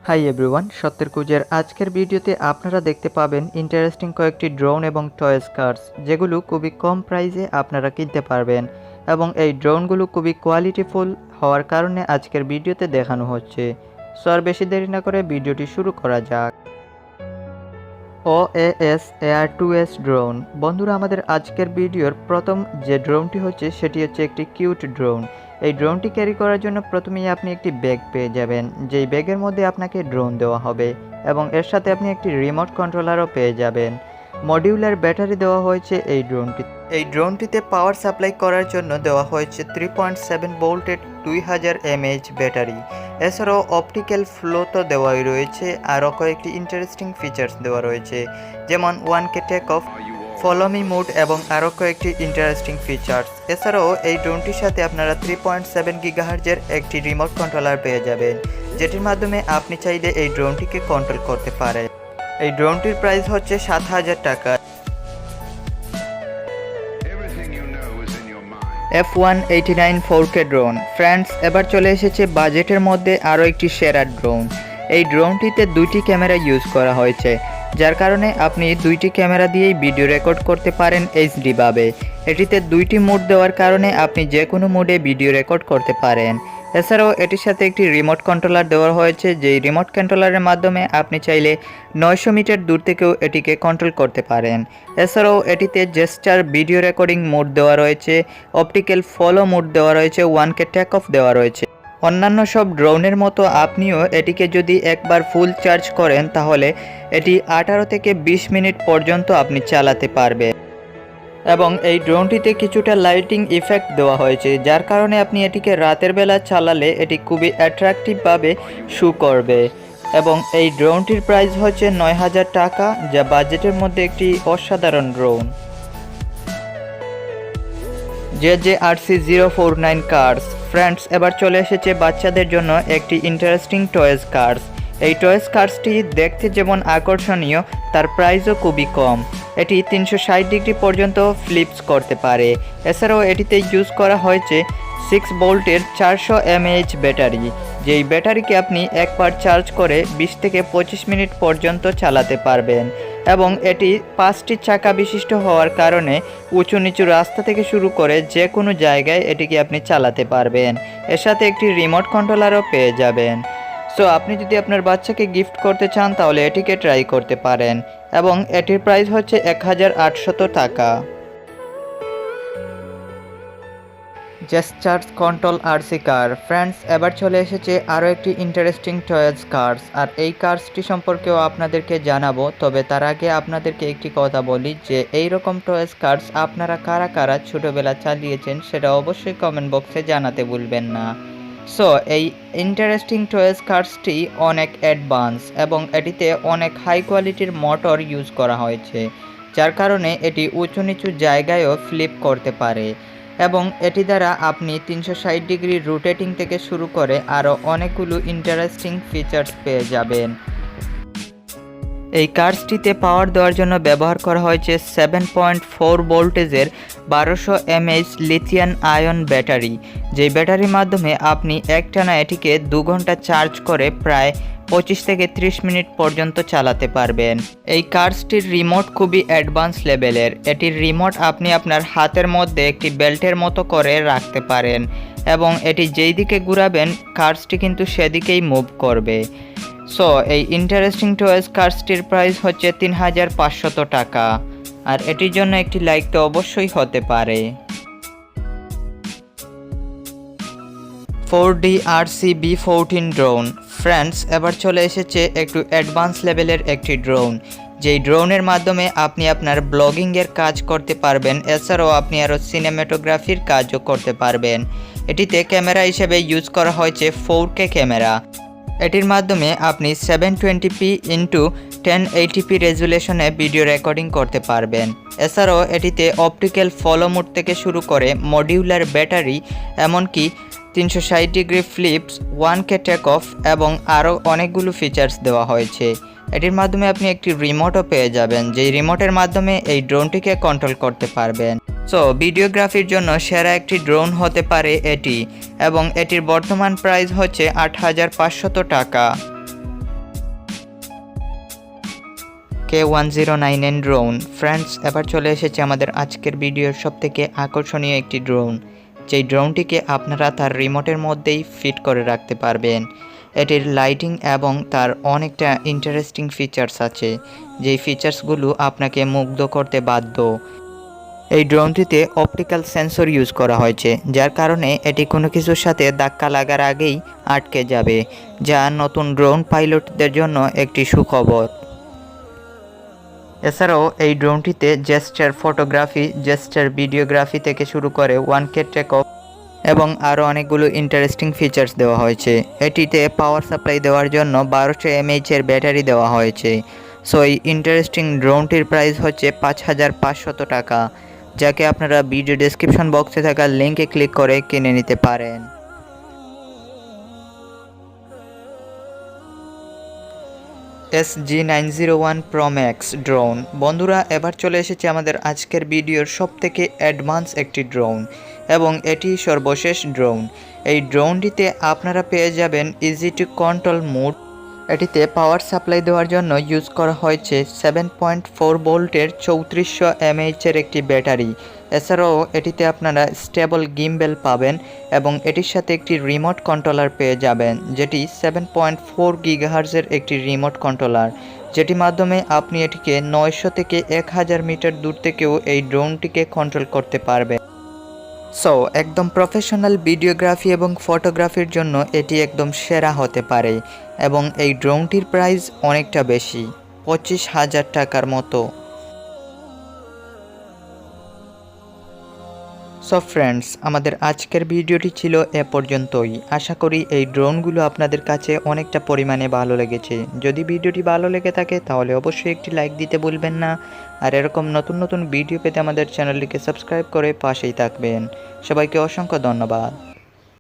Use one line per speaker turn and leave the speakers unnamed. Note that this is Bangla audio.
হাই এভরিওয়ান, সত্যের কুজের আজকের ভিডিওতে আপনারা দেখতে পাবেন ইন্টারেস্টিং কয়েকটি ড্রোন এবং টয়েস কার্স যেগুলো খুবই কম প্রাইসে আপনারা কিনতে পারবেন এবং এই ড্রোনগুলো খুবই কোয়ালিটিফুল হওয়ার কারণে আজকের ভিডিওতে দেখানো হচ্ছে। সো আর বেশি দেরি না করে ভিডিওটি শুরু করা যাক। OAS AR2S drone. বন্ধুরা, আমাদের আজকের ভিডিওর প্রথম যে ড্রোনটি হচ্ছে সেটি হচ্ছে একটি কিউট ড্রোন। এই ড্রোনটি ক্যারি করার জন্য প্রথমেই আপনি একটি ব্যাগ পেয়ে যাবেন, যেই ব্যাগের মধ্যে আপনাকে ড্রোন দেওয়া হবে এবং এর সাথে আপনি একটি রিমোট কন্ট্রোলারও পেয়ে যাবেন। মডিউলার ব্যাটারি দেওয়া হয়েছে এই ড্রোনটিতে পাওয়ার সাপ্লাই করার জন্য দেওয়া হয়েছে 3.7 ভোল্টের 2000 mAh ব্যাটারি। এছাড়াও অপটিক্যাল ফ্লো তো দেওয়াই রয়েছে, আরও কয়েকটি ইন্টারেস্টিং ফিচার্স দেওয়া রয়েছে, যেমন 1K take off, follow me mode এবং আরও কয়েকটি ইন্টারেস্টিং ফিচার্স। এছাড়াও এই ড্রোনটির সাথে আপনারা 3.7 গিগাহার্জের একটি রিমোট কন্ট্রোলার পেয়ে যাবেন, যেটির মাধ্যমে আপনি চাইলে এই ড্রোনটিকে কন্ট্রোল করতে পারেন। এই ড্রোনটির প্রাইস হচ্ছে 7000 টাকা। F189 4K drone. ফ্রেন্ডস, এবার চলে এসেছে বাজেটের মধ্যে আরও একটি সেরা ড্রোন। এই ড্রোনটিতে দুইটি ক্যামেরা ইউজ করা হয়েছে, যার কারণে আপনি দুইটি ক্যামেরা দিয়েই ভিডিও রেকর্ড করতে পারেন এইচডি ভাবে। এটিতে দুইটি মোড দেওয়ার কারণে আপনি যে কোনো মোডে ভিডিও রেকর্ড করতে পারেন। এছাড়াও এটির সাথে একটি রিমোট কন্ট্রোলার দেওয়া হয়েছে, যেই রিমোট কন্ট্রোলারের মাধ্যমে আপনি চাইলে 900 মিটার দূর থেকেও এটিকে কন্ট্রোল করতে পারেন। এছাড়াও এটিতে জেস্টার ভিডিও রেকর্ডিং মোড দেওয়া রয়েছে, অপটিক্যাল ফলো মোড দেওয়া রয়েছে, 1K টেক অফ দেওয়া রয়েছে। অন্যান্য সব ড্রোনের মতো আপনিও এটিকে যদি একবার ফুল চার্জ করেন তাহলে এটি 18 থেকে 20 মিনিট পর্যন্ত আপনি চালাতে পারবেন। এবং এই ড্রোনটিতে কিছুটা লাইটিং ইফেক্ট দেওয়া হয়েছে, যার কারণে আপনি এটিকে রাতের বেলা চালালে এটি খুবই অ্যাট্রাকটিভভাবে শো করবে। এবং এই ড্রোনটির প্রাইস হচ্ছে 9000 টাকা, যা বাজেটের মধ্যে একটি অসাধারণ ড্রোন। JJ-RC049 curse. ফ্রেন্ডস, এবার চলে এসেছে বাচ্চাদের জন্য একটি ইন্টারেস্টিং টয়েস কার্স। এই টয়েস কার্সটি দেখতে যেমন আকর্ষণীয়, তার প্রাইসও খুবই কম। এটি 360 ডিগ্রি পর্যন্ত ফ্লিপস করতে পারে। এছাড়াও এটিতে ইউজ করা হয়েছে 6 ভোল্টের 400 mAh ব্যাটারি, যেই ব্যাটারিকে আপনি একবার চার্জ করে 20 থেকে 25 মিনিট পর্যন্ত চালাতে পারবেন। এবং এটি 5টি চাকা বিশিষ্ট হওয়ার কারণে উঁচু নিচু রাস্তা থেকে শুরু করে যে কোনো জায়গায় এটিকে আপনি চালাতে পারবেন। এর সাথে একটি রিমোট কন্ট্রোলারও পেয়ে যাবেন। সো আপনি যদি আপনার বাচ্চাকে গিফট করতে চান তাহলে এটিকে ট্রাই করতে পারেন এবং এটির প্রাইস হচ্ছে 1800 টাকা। জেস্টার কন্ট্রোল আরসি কার। ফ্রেন্ডস, এবার চলে এসেছে আরও একটি ইন্টারেস্টিং টয়েস কার্স, আর এই কার্সটি সম্পর্কেও আপনাদেরকে জানাবো। তবে তার আগে আপনাদেরকে একটি কথা বলি যে এই রকম টয়েস কার্স আপনারা কারা কারা ছোটোবেলা চালিয়েছেন সেটা অবশ্যই কমেন্ট বক্সে জানাতে ভুলবেন না। সো এই ইন্টারেস্টিং টয়েস কার্সটি অনেক অ্যাডভান্স এবং এটিতে অনেক হাই কোয়ালিটির মোটর ইউজ করা হয়েছে, যার কারণে এটি উঁচু নিচু জায়গায়ও ফ্লিপ করতে পারে এবং এটি দ্বারা আপনি 360 ডিগ্রি রোটেটিং থেকে শুরু করে আরও অনেকগুলো ইন্টারেস্টিং ফিচার্স পেয়ে যাবেন। এই কার্সটিতে পাওয়ার দেওয়ার জন্য ব্যবহার করা হয়েছে 7.4 ভোল্টেজের 1200 mAh লিথিয়াম আয়ন ব্যাটারি, যেই ব্যাটারির মাধ্যমে আপনি একটানা এটিকে 2 ঘন্টা চার্জ করে প্রায় 25 থেকে 30 মিনিট পর্যন্ত চালাতে পারবেন। এই কার্সটির রিমোট খুবই অ্যাডভান্স লেভেলের। এটির রিমোট আপনি আপনার হাতের মধ্যে একটি বেল্টের মতো করে রাখতে পারেন এবং এটি যেই দিকে ঘুরাবেন কার্সটি কিন্তু সেদিকেই মুভ করবে। সো এই ইন্টারেস্টিং টয়েস কার্সটির প্রাইস হচ্ছে 3500 টাকা, আর এটির জন্য একটি লাইক তো অবশ্যই হতে পারে। 4D RC-B14 drone. ফ্রেন্ডস, এবার চলে এসেছে একটু অ্যাডভান্স লেভেলের একটি ড্রোন, যেই ড্রোনের মাধ্যমে আপনি আপনার ব্লগিংয়ের কাজ করতে পারবেন। এছাড়াও আপনি আরও সিনেমাটোগ্রাফির কাজও করতে পারবেন। এটিতে ক্যামেরা হিসেবে ইউজ করা হয়েছে 4K ক্যামেরা। এটির মাধ্যমে আপনি 720p × 1080p রেজুলেশনে ভিডিও রেকর্ডিং করতে পারবেন। এছাড়াও এটিতে অপটিক্যাল ফলো মোড থেকে শুরু করে মডিউলার ব্যাটারি, এমনকি 360 degree Phillips, 1K take of এবং আরও অনেকগুলো ফিচার্স দেওয়া হয়েছে। এটির মাধ্যমে আপনি একটি রিমোটও পেয়ে যাবেন, যেই রিমোটের মাধ্যমে এই ড্রোনটিকে কন্ট্রোল করতে পারবেন। সো ভিডিওগ্রাফির জন্য সেরা একটি ড্রোন হতে পারে এটি, এবং এটির বর্তমান প্রাইস হচ্ছে 8500 টাকা। K1099 drone. ফ্রেন্ডস, এবার চলে এসেছে আমাদের আজকের ভিডিওর সবথেকে আকর্ষণীয় একটি ড্রোন, যেই ড্রোনটিকে আপনারা তার রিমোটের মধ্যেই ফিট করে রাখতে পারবেন। এটির লাইটিং এবং তার অনেকটা ইন্টারেস্টিং ফিচার্স আছে, যেই ফিচার্সগুলো আপনাকে মুগ্ধ করতে বাধ্য। এই ড্রোনটিতে অপটিক্যাল সেন্সর ইউজ করা হয়েছে, যার কারণে এটি কোনো কিছুর সাথে ধাক্কা লাগার আগেই আটকে যাবে, যা নতুন ড্রোন পাইলটদের জন্য একটি সুখবর। এছাড়াও এই ড্রোনটিতে জেস্টার ফটোগ্রাফি, জেস্টার ভিডিওগ্রাফি থেকে শুরু করে 1K টেক অফ এবং আরও অনেকগুলো ইন্টারেস্টিং ফিচার্স দেওয়া হয়েছে। এটিতে পাওয়ার সাপ্লাই দেওয়ার জন্য 1200 mAh এর ব্যাটারি দেওয়া হয়েছে। সো এই ইন্টারেস্টিং ড্রোনটির প্রাইস হচ্ছে 5500 টাকা, যাকে আপনারা ভিডিও ডেসক্রিপশন বক্সে থাকা লিঙ্কে ক্লিক করে কিনে নিতে পারেন। SG901 Pro Max drone. বন্ধুরা, এবার চলে এসেছে আমাদের আজকের ভিডিওর সবথেকে অ্যাডভান্স একটি ড্রোন এবং এটি সর্বশেষ ড্রোন। এই ড্রোনটিতে আপনারা পেয়ে যাবেন ইজি টু কন্ট্রোল মোড। এটিতে পাওয়ার সাপ্লাই দেওয়ার জন্য ইউজ করা হয়েছে 7.4 ভোল্টের 3400 mAh এর একটি ব্যাটারি। এছাড়াও এটিতে আপনারা স্টেবল গিম্বেল পাবেন এবং এটির সাথে একটি রিমোট কন্ট্রোলার পেয়ে যাবেন, যেটি 7.4 গিগাহার্জের একটি রিমোট কন্ট্রোলার, যেটির মাধ্যমে আপনি এটিকে 900 থেকে 1000 মিটার দূর থেকেও এই ড্রোনটিকে কন্ট্রোল করতে পারবেন। সো একদম প্রফেশনাল ভিডিওগ্রাফি এবং ফটোগ্রাফির জন্য এটি একদম সেরা হতে পারে এবং এই ড্রোনটির প্রাইস অনেকটা বেশি, 25,000 টাকার মতো। সো ফ্রেন্ডস, আমাদের আজকের ভিডিওটি ছিল এ পর্যন্তই। আশা করি এই ড্রোনগুলো আপনাদের কাছে অনেকটা পরিমাণে ভালো লেগেছে। যদি ভিডিওটি ভালো লেগে থাকে তাহলে অবশ্যই একটি লাইক দিতে ভুলবেন না, আর এরকম নতুন নতুন ভিডিও পেতে আমাদের চ্যানেলটিকে সাবস্ক্রাইব করে পাশেই থাকবেন। সবাইকে অসংখ্য ধন্যবাদ।